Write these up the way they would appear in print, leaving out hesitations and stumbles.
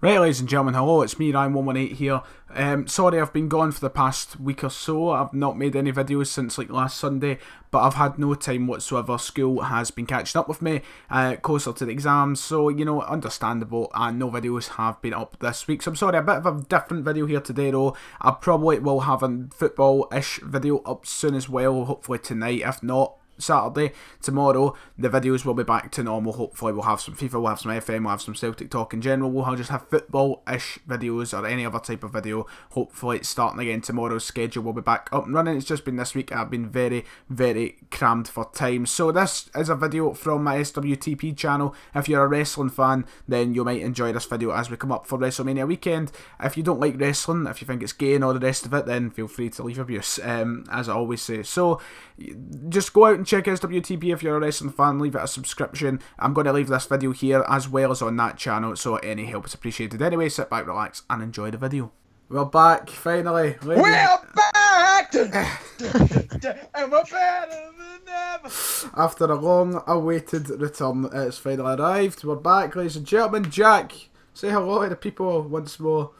Right, ladies and gentlemen, hello, it's me, Ryan118 here. Sorry, I've been gone for the past week or so. I've not made any videos since like last Sunday, but I've had no time whatsoever. School has been catching up with me, closer to the exams, so, you know, understandable, and no videos have been up this week. So I'm sorry, a bit of a different video here today though. I probably will have a football-ish video up soon as well, hopefully tonight, if not Saturday. Tomorrow the videos will be back to normal. Hopefully we'll have some FIFA, we'll have some FM, we'll have some Celtic talk in general. We'll just have football-ish videos or any other type of video. Hopefully it's starting again. Tomorrow's schedule will be back up and running. It's just been this week I've been very crammed for time. So this is a video from my SWTP channel. If you're a wrestling fan, then you might enjoy this video as we come up for Wrestlemania weekend. If you don't like wrestling, if you think it's gay and all the rest of it, then feel free to leave abuse, as I always say. So just go out and check SWTP if you're a wrestling fan, leave it a subscription. I'm going to leave this video here as well as on that channel, so any help is appreciated. Anyway, sit back, relax, and enjoy the video. We're back, finally. We're back! And we're better than ever! After a long-awaited return, it's finally arrived. We're back, ladies and gentlemen. Jack, say hello to the people once more.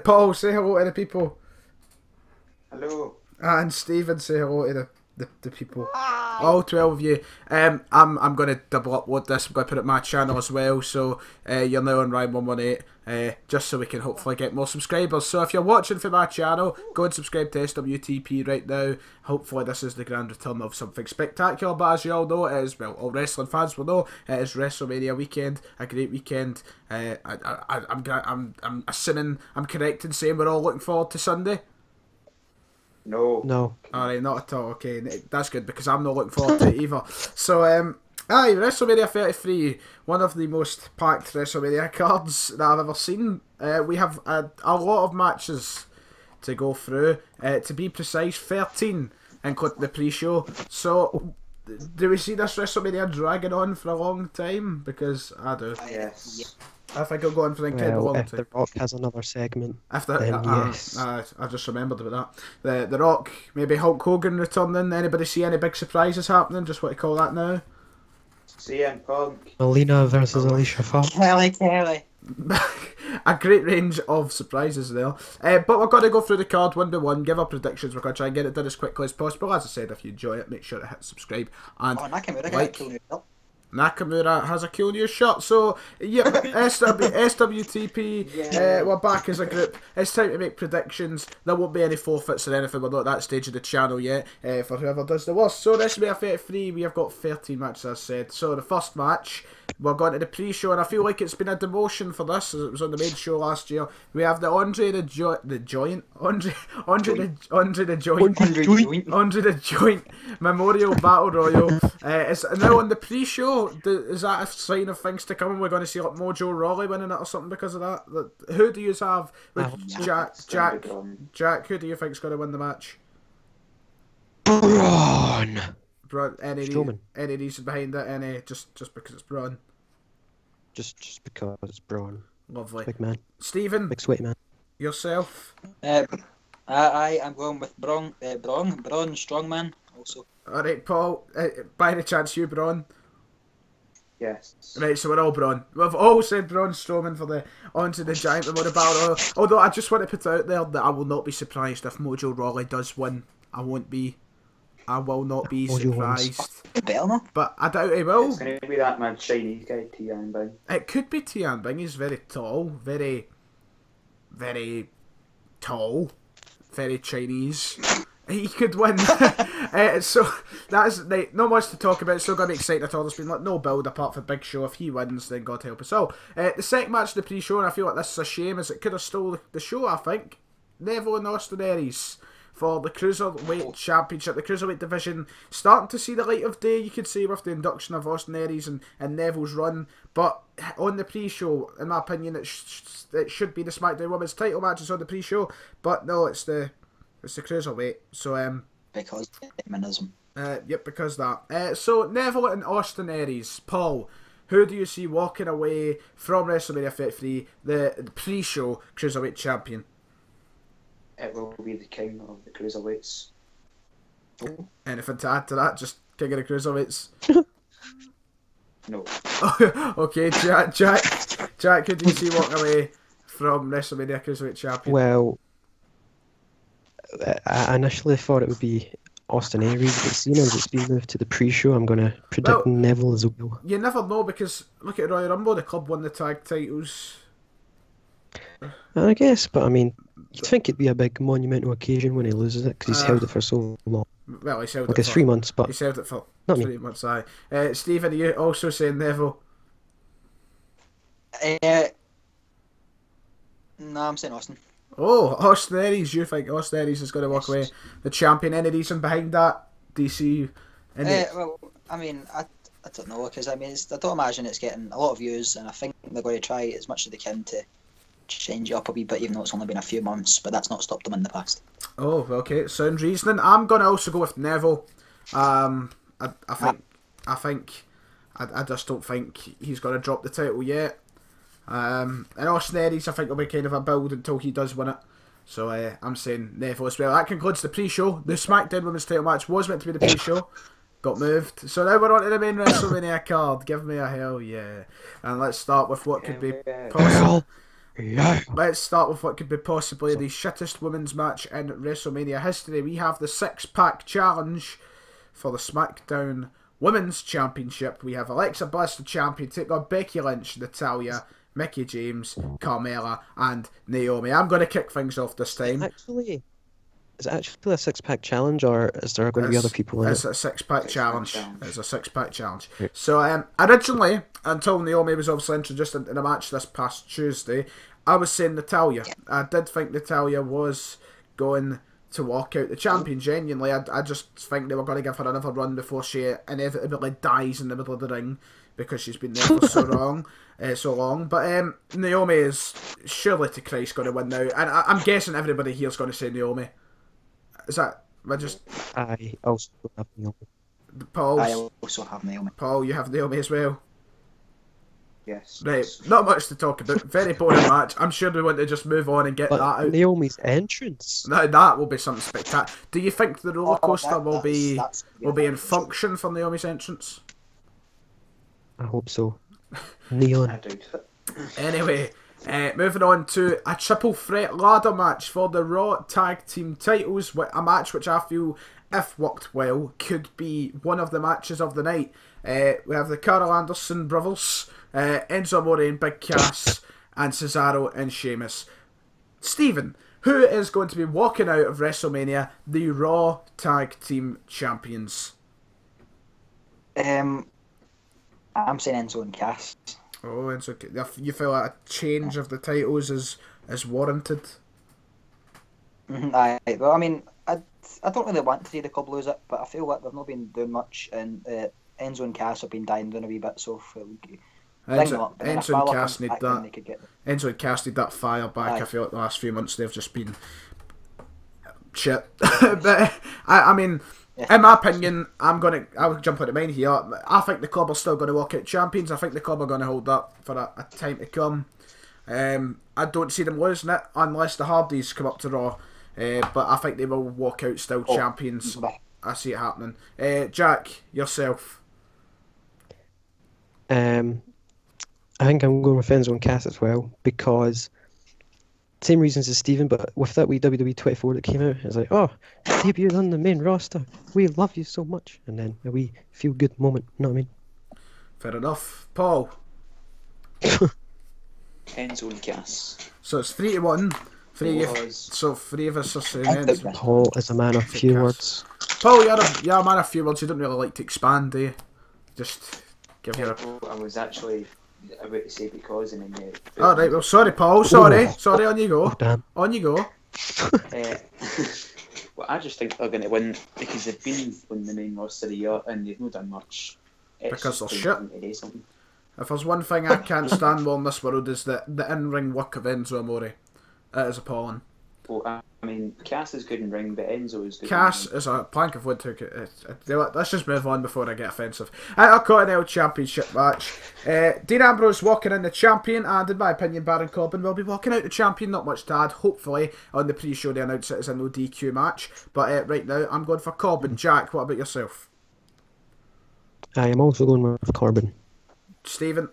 Paul, say hello to the people. Hello. And Stephen, say hello to the people. Hi. All 12 of you. I'm going to double upload this. I'm going to put it on my channel as well. So you're now on Ryan118. Just so we can hopefully get more subscribers. So if you're watching from my channel, go and subscribe to SWTP right now. Hopefully this is the grand return of something spectacular. But as you all know, it is, well, all wrestling fans will know, it is WrestleMania weekend. A great weekend. I'm assuming I'm correct in saying we're all looking forward to Sunday. No. Alright, not at all. Okay, that's good because I'm not looking forward to it either. So, aye, WrestleMania 33, one of the most packed WrestleMania cards that I've ever seen. We have a lot of matches to go through. To be precise, 13, including the pre-show. So, do we see this WrestleMania dragging on for a long time? Because I do. Yes. I think it'll go on for an incredible long time. If The Rock has another segment, After, then yes. I just remembered about that. The Rock, maybe Hulk Hogan returning. Anybody see any big surprises happening? Just what you call that now? CM Punk. Melina versus Alicia Fox. Kelly. A great range of surprises there. But we're going to go through the card one by one, give our predictions. We're going to try and get it done as quickly as possible. As I said, if you enjoy it, make sure to hit subscribe and like. Nakamura has a cool new shirt, so yeah, SWTP, yeah. We're back as a group. It's time to make predictions. There won't be any forfeits or anything, we're not at that stage of the channel yet, for whoever does the worst. So this will be a 33, we have got 13 matches as said. So the first match, we're going to the pre-show, and I feel like it's been a demotion for this, as it was on the main show last year. We have the Andre the Joint Memorial Battle Royal. It's now on the pre-show. Is that a sign of things to come? And we're going to see like Mojo Rawley winning it or something because of that? Who do you have? Like, Jack, who do you think's going to win the match? Braun. Any reason behind it? Any just because it's Braun? Just because it's Braun. Lovely. Big man. Stephen, Big sweaty man. yourself? I am going with Braun Strongman also. Alright, Paul, by any chance you Braun? Yes. Right, so we're all Braun. We've all said Braun Strowman for the onto the Giant Memorial Battle Royal. Although I just want to put out there that I will not be surprised if Mojo Rawley does win. I will not be surprised. But I doubt he will. It's going to be that mad Chinese guy, Tian Bing. It could be Tian Bing. He's very tall, very tall, very Chinese. He could win. So that's not much to talk about. Still gonna be excited at all. There's been like no build apart from Big Show. If he wins, then God help us all. The second match of the pre-show, and I feel like this is a shame, as it could have stole the show. I think Neville and Austin Aries for the Cruiserweight Championship, the Cruiserweight division, starting to see the light of day, you could say, with the induction of Austin Aries and Neville's run. But on the pre-show, in my opinion, it should be the SmackDown Women's title matches on the pre-show. But no, it's the Cruiserweight. So because feminism. Yep, because that. So Neville and Austin Aries. Paul, who do you see walking away from WrestleMania 33, the pre-show Cruiserweight champion? It will be the king of the cruiserweights. Anything to add to that? Just king of the cruiserweights. No. Okay, Jack, who do you see walking away from WrestleMania Cruiserweight Champion? Well, I initially thought it would be Austin Aries, but seeing as it's been moved to the pre-show, I'm going to predict Well, Neville as well. you never know, because look at Royal Rumble, the club won the tag titles. I guess, but I mean, you'd think it'd be a big monumental occasion when he loses it, because he's held it for so long. Well, he's held Like it it's for 3 months, but he's held it for not 3 months. Stephen, are you also saying Neville? No, I'm saying Austin. Oh, Austin Aries. You think Austin Aries is going to walk away the champion? Any reason behind that? Do you see any? Well, I mean, I don't know, because I mean, I don't imagine it's getting a lot of views, and I think they're going to try as much as they can to change it up a wee bit, even though it's only been a few months, but that's not stopped them in the past. Oh, okay. Sounds reasoning. I'm going to also go with Neville. I just don't think he's going to drop the title yet. And Austin Aries, I think, will be kind of a build until he does win it. So I'm saying Neville as well. That concludes the pre-show. The SmackDown Women's title match was meant to be the pre-show. Got moved. So now we're on to the main WrestleMania card. Give me a hell yeah. And let's start with what could be possible. yeah. Let's start with what could be possibly the shittest women's match in WrestleMania history. We have the 6-pack challenge for the SmackDown Women's Championship. We have Alexa Bliss, the champion, take on Becky Lynch, Natalya, Mickie James, Carmella, and Naomi. I'm going to kick things off this time. Is it actually a 6-pack challenge, or is there going to be other people in it? It's a 6-pack challenge. It's a 6-pack challenge. Right. So originally, until Naomi was obviously introduced in a match this past Tuesday, I was saying Natalya. I did think Natalya was going to walk out the champion, genuinely. I just think they were going to give her another run before she inevitably dies in the middle of the ring, because she's been there for so long. But Naomi is surely to Christ going to win now, and I'm guessing everybody here is going to say Naomi. Is that? I also have Naomi. I also have Naomi. Paul, you have Naomi as well. Yes. Right, not much to talk about. Very boring match. I'm sure we want to just move on and get that out. Naomi's entrance. Now, that will be something spectacular. Do you think the roller coaster will be in function for Naomi's entrance? I hope so. Neon. I doubt it. Anyway, moving on to a triple threat ladder match for the Raw Tag Team titles. A match which I feel, if worked well, could be one of the matches of the night. We have the Carl Anderson brothers, Enzo Amore and Big Cass, and Cesaro and Sheamus. Stephen, who is going to be walking out of WrestleMania the Raw Tag Team Champions? I'm saying Enzo and Cass. Oh, Enzo, you feel like a change of the titles is warranted? Well, I mean, I don't really want to see the club lose it, but I feel like they've not been doing much, and Enzo and Cass have been dying down a wee bit, so if we bring them up, Enzo and Cass need that. they could get them. Enzo and Cass need that fire back. Aye. I feel like the last few months they've just been shit. But I mean, in my opinion, I'll jump out of mine here. I think the club are still going to walk out champions. I think the club are going to hold that for a time to come. I don't see them losing it unless the Hardys come up to Raw. But I think they will walk out still champions. I see it happening. Jack, yourself. I think I'm going with Enzo and Cass as well, because same reasons as Stephen, but with that wee WWE 24 that came out, it's like, oh, debuted on the main roster, we love you so much, and then a wee feel good moment, you know what I mean? Fair enough. Paul. Enzo and Cass. So it's 3-1. Three of us are saying Enzo. Paul is a man of few words. Paul, you're a man of few words. You don't really like to expand, do you? Just give your... I was actually about to say because, and then... Oh, right, well, sorry, Paul. Sorry, on you go. Oh, damn. On you go. Well, I just think they're going to win because they've been on the main roster of the year and they've not done much. Because they're shit. To do something. If there's one thing I can't stand more in this world is the in-ring work of Enzo Amore. It is appalling. Well, I mean, Cass is good in ring, but Enzo is good Cass in ring. is a plank of wood. Let's just move on before I get offensive. Our Continental Championship match. Dean Ambrose walking in the champion, and in my opinion, Baron Corbin will be walking out the champion. Not much to add. Hopefully, on the pre-show they announce it as a no DQ match. But right now, I'm going for Corbin. Jack, what about yourself? I am also going with Corbin. Stephen.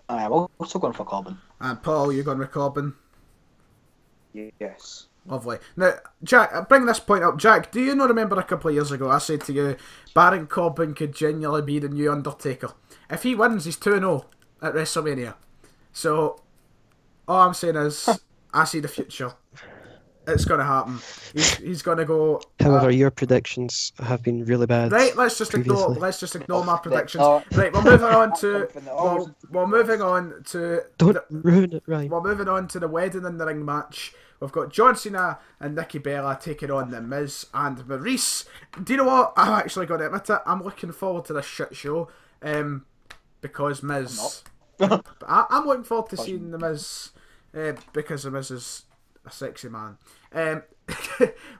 We're also going for Corbin. And Paul, you're going with Corbin. Yes. Lovely. Now, Jack, I bring this point up. Jack, do you not remember a couple of years ago I said to you, Baron Corbin could genuinely be the new Undertaker? If he wins, he's 2-0 at WrestleMania. So, all I'm saying is, I see the future. It's going to happen. He's going to go... However, your predictions have been really bad. Right, let's just ignore my predictions. Right, we're moving on to Don't ruin it, Ryan. We're moving on to the wedding in the ring match. We've got John Cena and Nikki Bella taking on The Miz and Maurice. Do you know what? I'm actually going to admit it. I'm looking forward to this shit show. Because Miz... I'm looking forward to seeing The Miz because The Miz is a sexy man.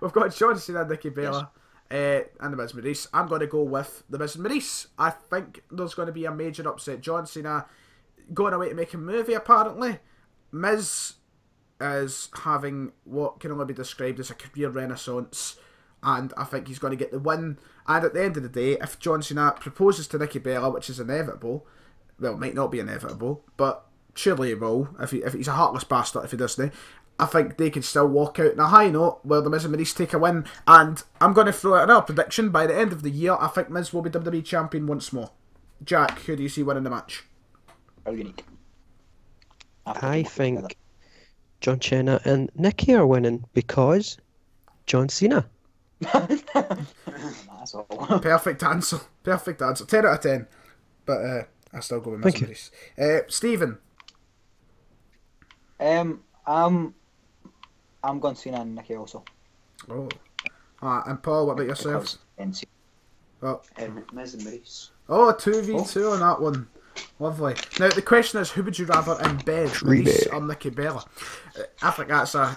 We've got John Cena and Nikki Bella and The Miz and Maurice. I'm going to go with The Miz and Maurice. I think there's going to be a major upset. John Cena going away to make a movie, apparently. Miz is having what can only be described as a career renaissance, and I think he's going to get the win. And at the end of the day, if John Cena proposes to Nikki Bella, which is inevitable, well, it might not be inevitable, but surely he will, if he's a heartless bastard if he doesn't, I think they can still walk out on a high note where The Miz and Maurice take a win. And I'm going to throw out another prediction. By the end of the year, I think Miz will be WWE Champion once more. Jack, who do you see winning the match? How unique. I think John Cena and Nikki are winning because John Cena. That's all. Perfect answer. Perfect answer. 10 out of 10. But I still go with Miz and Maurice. Stephen. I'm going Cena and Nikki also. Oh. And Paul, what about yourself? Oh. Miz and Maurice. Oh, 2v2 on that one. Lovely. Now, the question is, who would you rather in bed, Maurice or Nikki Bella? I think that's a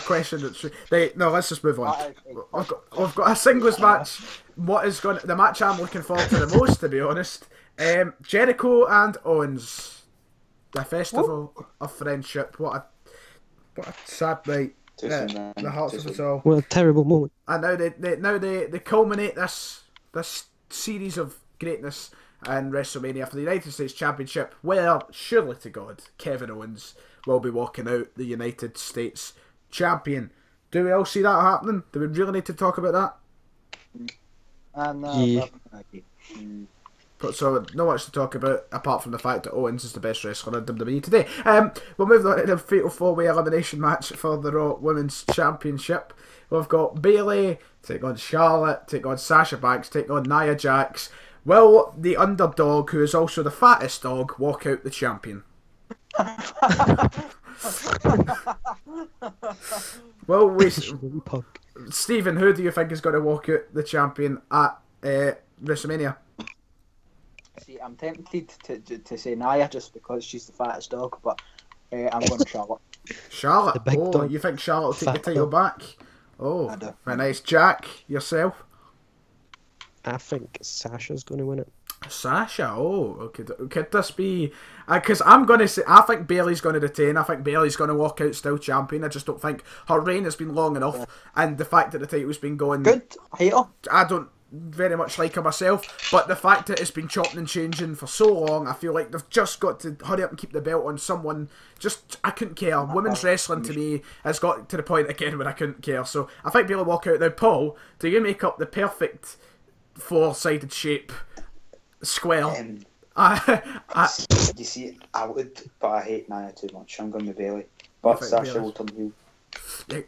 question that's... Right, no, let's just move on. We've got a singles match. The match I'm looking forward to the most, to be honest. Jericho and Owens. The festival of friendship. What a sad night. The hearts of us all. What a terrible moment. And now they culminate this series of greatness in WrestleMania for the United States Championship, where, surely to God, Kevin Owens will be walking out the United States Champion. Do we all see that happening? Do we really need to talk about that? Yeah. So, not much to talk about, apart from the fact that Owens is the best wrestler in WWE today. We'll move on to the Fatal 4-Way Elimination match for the Raw Women's Championship. We've got Bayley take on Charlotte, take on Sasha Banks, take on Nia Jax. Will the underdog, who is also the fattest dog, walk out the champion? Well, Stephen, who do you think is going to walk out the champion at WrestleMania? See, I'm tempted to say Nia just because she's the fattest dog, but I'm going to Charlotte. Charlotte? The big dog. You think Charlotte will take the title back? Oh, very nice. Jack, yourself? I think Sasha's going to win it. Sasha? Oh, could this be... Because I'm going to say... I think Bayley's going to retain. I think Bayley's going to walk out still champion. I just don't think her reign has been long enough. And the fact that the title's been going... Good. Hater. I don't very much like her myself. But the fact that it's been chopping and changing for so long, I feel like they've just got to hurry up and keep the belt on someone. Just... I couldn't care. Women's wrestling to me has got to the point again where I couldn't care. So I think Bayley will walk out. Now, Paul, do you make up the perfect... four-sided shape square? You see, I would, but I hate Nia too much. I'm going to Bayley, but Sasha will turn heel. Yeah,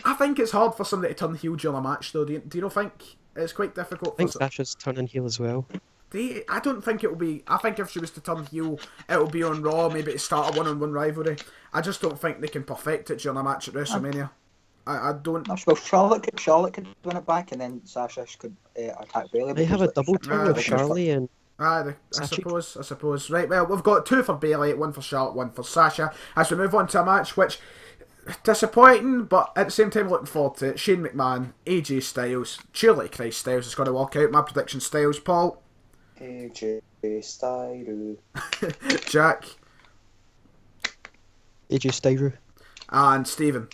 I think it's hard for somebody to turn heel during a match, though. Do you not think it's quite difficult? I think Sasha's turning heel as well. I don't think it will be. I think if she was to turn heel, it will be on Raw, maybe to start a one-on-one rivalry. I just don't think they can perfect it during a match at WrestleMania. I don't... Well, Charlotte could win it back, and then Sasha could attack Bayley. They have a double turn with Charlie and... I suppose. Right, well, we've got 2 for Bayley, 1 for Charlotte, 1 for Sasha. As we move on to a match which... disappointing, but at the same time looking forward to it. Shane McMahon, AJ Styles, surely Christ Styles is going to walk out. My prediction, Styles. Paul? AJ Styles. Jack? AJ Styles. And Stephen?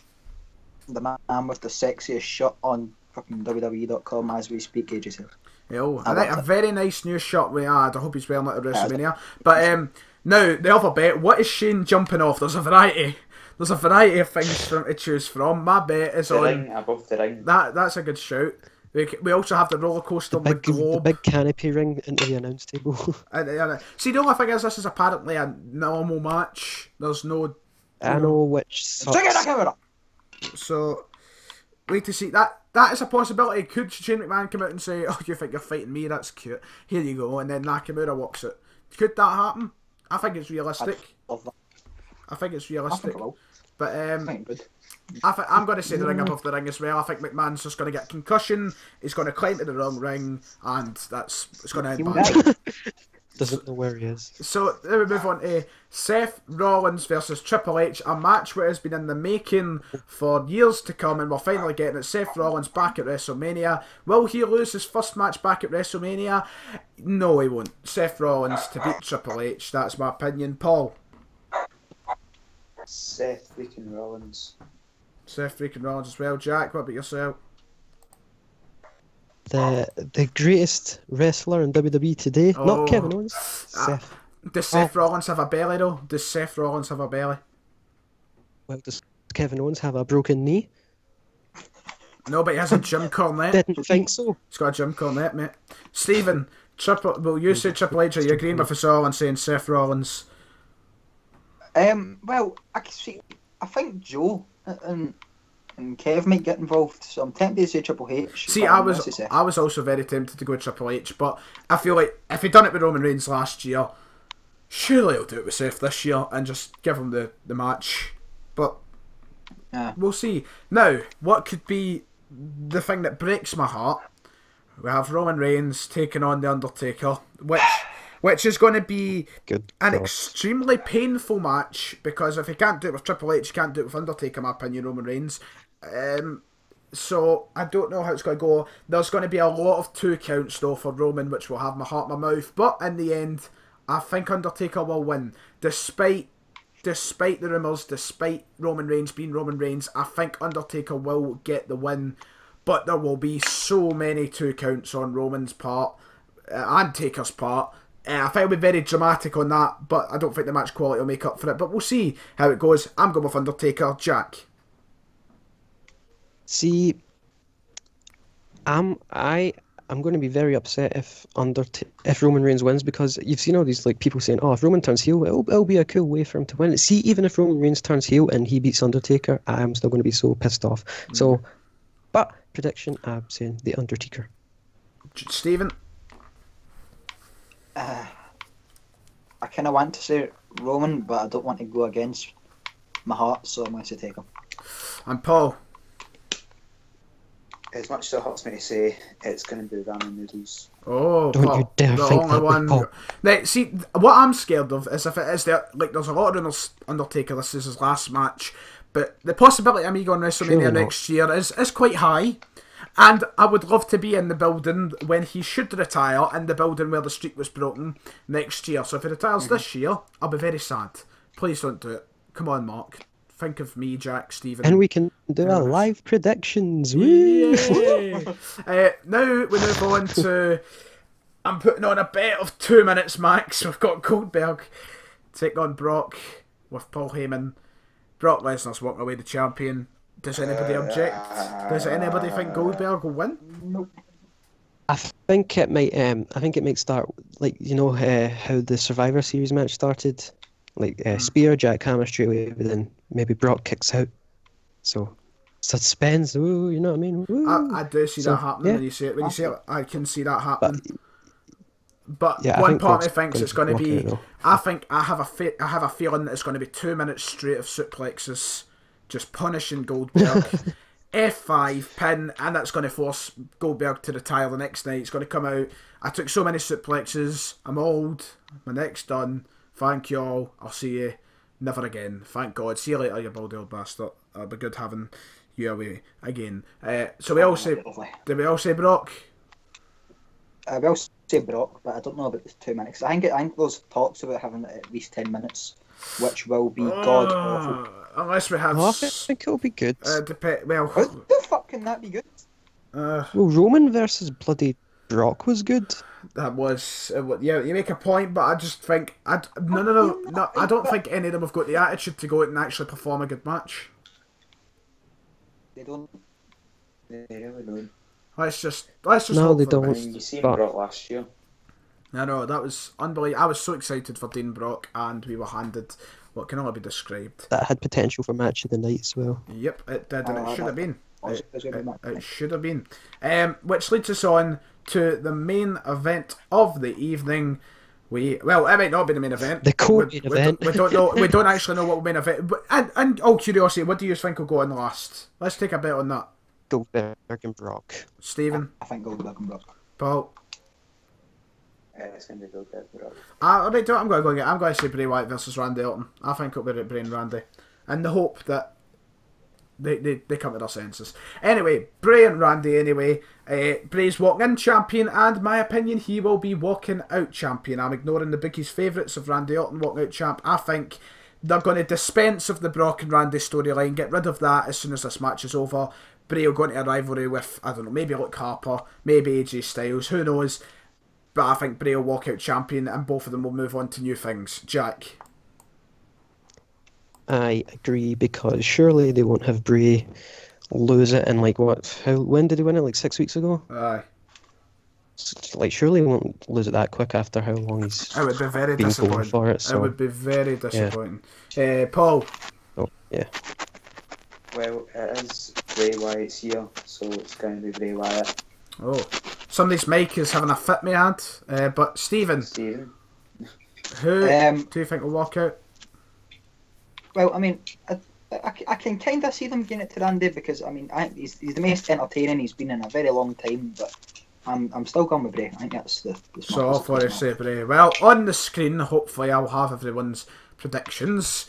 The man with the sexiest shot on fucking WWE.com as we speak, AJ Styles. I think a very nice new shirt we had. I hope he's wearing it at WrestleMania. But now, the other bet, what is Shane jumping off? There's a variety. There's a variety of things to choose from. My bet is The on... ring, above the ring. That's a good shout. We also have the roller coaster on the globe. The big canopy ring into the announce table. See, the only thing is, this is apparently a normal match. There's no... I know which sucks. So, wait to see. That is a possibility. Could Shane McMahon come out and say, "Oh, you think you're fighting me? That's cute. Here you go," and then Nakamura walks it. Could that happen? I think it's realistic. I think it's realistic. But I'm going to say the ring above the ring as well. I think McMahon's just going to get concussion. He's going to climb to the wrong ring, and it's going to end bad. Doesn't know where he is. So then we move on to Seth Rollins versus Triple H, a match which has been in the making for years to come, and we're finally getting it. Seth Rollins back at WrestleMania. Will he lose his first match back at WrestleMania? No, he won't. Seth Rollins to beat Triple H. That's my opinion. Paul? Seth freaking Rollins. Seth freaking Rollins as well. Jack, what about yourself? The greatest wrestler in WWE today, not Kevin Owens. Seth. Does Seth Rollins have a belly though? Does Seth Rollins have a belly? Well, does Kevin Owens have a broken knee? No, but he has a Jim Cornette. Didn't think so. He's got a Jim Cornette, mate. Stephen, will you say Triple H? Are you agreeing with us all and saying Seth Rollins? Well, I think Joe and Kev might get involved, so I'm tempted to say Triple H. See, I was also very tempted to go Triple H, but I feel like if he'd done it with Roman Reigns last year, surely he'll do it with Seth this year and just give him the match. But we'll see. Now, what could be the thing that breaks my heart? We have Roman Reigns taking on The Undertaker, which is going to be extremely painful match, because if he can't do it with Triple H, he can't do it with Undertaker, in my opinion, Roman Reigns. So I don't know how it's going to go. There's going to be a lot of 2 counts though for Roman, which will have my heart in my mouth. But in the end, I think Undertaker will win. Despite the rumours, despite Roman Reigns being Roman Reigns, I think Undertaker will get the win. But there will be so many 2 counts on Roman's part and Taker's part. I think it'll be very dramatic on that, but I don't think the match quality will make up for it. But we'll see how it goes. I'm going with Undertaker. Jack? See, I'm going to be very upset if Roman Reigns wins, because you've seen all these people saying, "Oh, if Roman turns heel, it'll be a cool way for him to win." See, even if Roman Reigns turns heel and he beats Undertaker, I'm still going to be so pissed off. So, but prediction, I'm saying the Undertaker. Stephen? I kind of want to say Roman, but I don't want to go against my heart, so I'm going to say Taker. And Paul? As much as it hurts me to say, it's going to be ramen noodles. Oh, don't Paul, you dare the think only that, one. Paul. Now, see, what I'm scared of is if it is there, there's a lot of rumours Undertaker, this is his last match, but the possibility of me going WrestleMania next year is quite high. And I would love to be in the building when he should retire, in the building where the streak was broken next year. So if he retires this year, I'll be very sad. Please don't do it. Come on, Mark. Think of me, Jack, Stephen. And we can do our live predictions. Yeah. Now we move on to... I'm putting on a bet of 2 minutes max. We've got Goldberg taking on Brock with Paul Heyman. Brock Lesnar's walking away the champion. Does anybody object? Does anybody think Goldberg will win? Nope. I think it might. I think it might start like how the Survivor Series match started, spear, jackhammer straight away, but then maybe Brock kicks out. So suspense. Ooh, you know what I mean? I do see that happening. Yeah. When you say it, I can see that happening. But yeah, one part of me thinks going it's going to be. out, I have a feeling that it's going to be 2 minutes straight of suplexes, just punishing Goldberg. F5 pin, and that's going to force Goldberg to retire the next night. It's going to come out. I took so many suplexes. I'm old. My neck's done. Thank you all. I'll see you never again. Thank God. See you later, you baldy old bastard. It'll be good having you away again. So we all say. Did we all say Brock? I will say Brock, but I don't know about the 2 minutes. I think there's talks about having at least 10 minutes, which will be god awful. Unless we have. I think it'll be good. How the fuck can that be good? Well, Roman versus bloody Brock was good. That was, yeah, you make a point, but I just think, no, I don't think any of them have got the attitude to go out and actually perform a good match. They don't. They really don't. Let's just No, hope they for the don't. best. You seen But- Brock last year. I know, that was unbelievable. I was so excited for Dean Brock, and we were handed what can only be described. That had potential for match of the night as well. Yep, it did, and it should have been. It It should have been. Which leads us on to the main event of the evening. It might not be the main event. The co-main event. We don't know. We don't actually know what the main event. And all curiosity, what do you think will go on last? Let's take a bet on that. Goldberg and Brock. Stephen, I think Goldberg and Brock. Paul. It's going to go good, Brock. I'm going to say Bray Wyatt versus Randy Orton. I think it'll be Bray and Randy, and the hope that they come to their senses. Anyway, Bray and Randy. Anyway, Bray's walking in champion, and my opinion, he will be walking out champion. I'm ignoring the bookies' favourites of Randy Orton walking out champ. I think they're going to dispense of the Brock and Randy storyline, get rid of that as soon as this match is over. Bray will go into a rivalry with, I don't know, maybe Luke Harper, maybe AJ Styles, who knows. But I think Bray will walk out champion, and both of them will move on to new things. Jack? I agree, because surely they won't have Bray lose it in when did he win it? Like 6 weeks ago? Aye. Surely he won't lose it that quick after how long he's It would be very been going disappointing. for it. So. It would be very disappointing. Paul? Oh, yeah. Well, it is Bray Wyatt's here, so it's going to be Bray Wyatt. Oh. Somebody's mic is having a fit, me ad. But Stephen, who do you think will walk out? Well, I mean, I can kind of see them getting it to Randy because I mean, I think he's the most entertaining he's been in a very long time. But I'm still going with Bray. I think that's the So off what I say, Bray. Well, on the screen, hopefully I'll have everyone's predictions.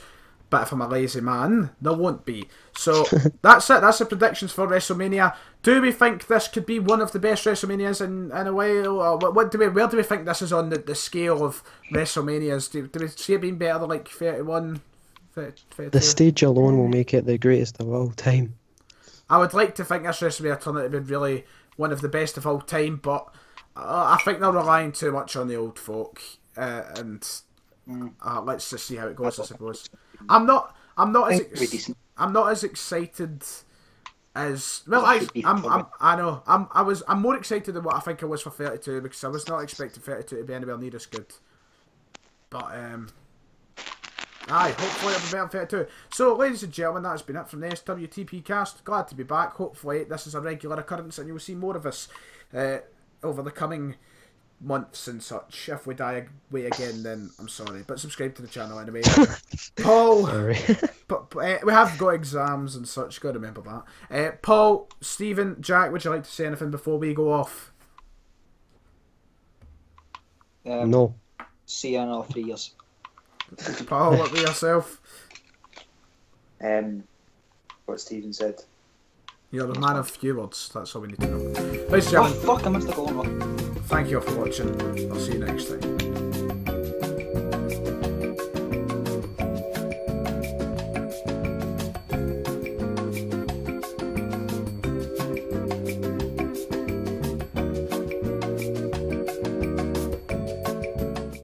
But if I'm a lazy man, there won't be. So that's it. That's the predictions for WrestleMania. Do we think this could be one of the best WrestleManias in a while? Or where do we think this is on the scale of WrestleManias? Do we see it being better than like 31? 32? The stage alone will make it the greatest of all time. I would like to think this WrestleMania turned out to be really one of the best of all time, but I think they're relying too much on the old folk, and let's just see how it goes. I suppose I'm not as excited as I'm more excited than what I think I was for 32 because I was not expecting 32 to be anywhere near as good, but hopefully it'll be better than 32. So, ladies and gentlemen, that's been it from the SWTP cast. Glad to be back. Hopefully this is a regular occurrence and you'll see more of us over the coming months and such. If we die away again, then I'm sorry. But subscribe to the channel anyway. Paul, but we have got exams and such. Got to remember that. Paul, Stephen, Jack, would you like to say anything before we go off? No. See you in another 3 years. Paul, what about yourself? What Stephen said. You're the man of few words. That's all we need to know. Ladies and gentlemen, Oh fuck! I missed the goal. thank you all for watching. I'll see you next time.